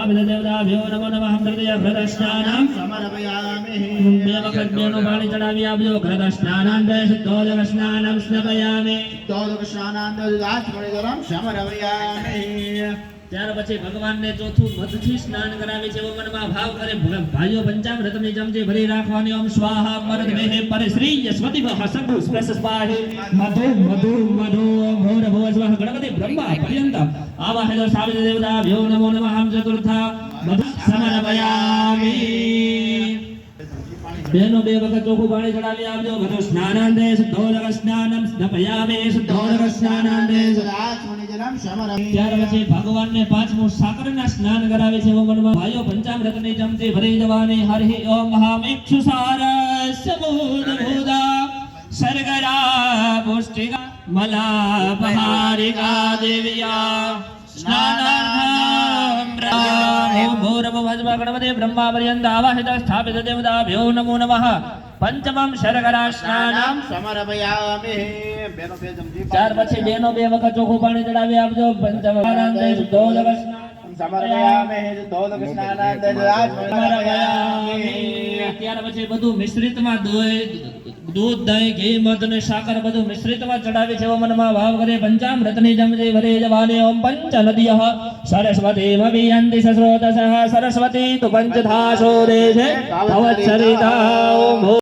स्थापित देवताभ्यो नमो नमः हृदय घृतस्नानं समर्पयामि બે વખત બેનું પાણી ચડાવી આપજો ઘૃતસ્નાનાંતે શુદ્ધોદક સ્નાનમ સ્નાપયામિ તોદક સ્નાનાંતરાચમણીધરમ સમર્પયામિ ત્યાર પછી ભગવાનને ચોથું મધથી સ્નાન કરાવે છે. મનમાં ભાવ કરે ભાઈઓ પંચામૃતની ચમચી ભરી રાખવાની. ઓમ સ્વાહા મરદ મેહે પરિશ્રી યસ્વતિ હસગુ સ્પેસ સ્વાહે મધુ મધુ મધુ ઘોર ભવ સ્વાહ ગણપતિ બ્રહ્મા પર્યંત આવાહેલો સાવિત્ર દેવતા ભ્યો નમો નમઃ હમ ચતુર્થા મધુ સમર્પયામિ. બેનો બે વખત ચોખ્ખું પાણી ચડાવી આપજો. ઘૃત સ્નાનાંતે શુદ્ધોદક સ્નાનમ સ્નાપયામિ શુદ્ધોદક સ્નાનાંતે રાચમણીધરમ સમર્પયામિ. ત્યાર પછી ભગવાનને પાંચમું સાકરના સ્નાન કરાવે છે. મનમાં ભાઈઓ પંચામૃતની ચમચી ભરી જવાની. હરિ ઓમ હામિક્ષુ સારસ્ય મૂદ મૂદા સર્ગરા પુષ્ટિકા મલાપહારિકા દેવ્યા સ્નાનાર્થમ ઓમ ભૂર્ભુવઃ ગણપતિ બ્રહ્મા પર્યંત આવાહિત સ્થાપિત દેવતાભ્યો નમો નમઃ. પંચમમ શર્કરા સ્નાનમ સમર્પયામિ. બેનો બે ચમચી ત્યાર પછી બેનો બે વખત ચોખ્ખું પાણી ચડાવી આપજો. પંચમહાનંદે શુદ્ધોદક સમર્પયામિ તોદક સ્નાનાંતરાચમણીધરમ. ત્યાર પછી બધું મિશ્રિતમાં દૂધ દહીં ઘી મધ અને સાકર બધું મિશ્રિતમાં ચડાવી છે. મનમાં ભાવ કરે પંચામૃતની ચમચી ભરી જવાની. ઓમ પંચ નદીયઃ સરસ્વતીમભિયન્તિ સસ્રોતસઃ સરસ્વતી તુ પંચધાસો દેશે ભવત્સરિતા. ઓમ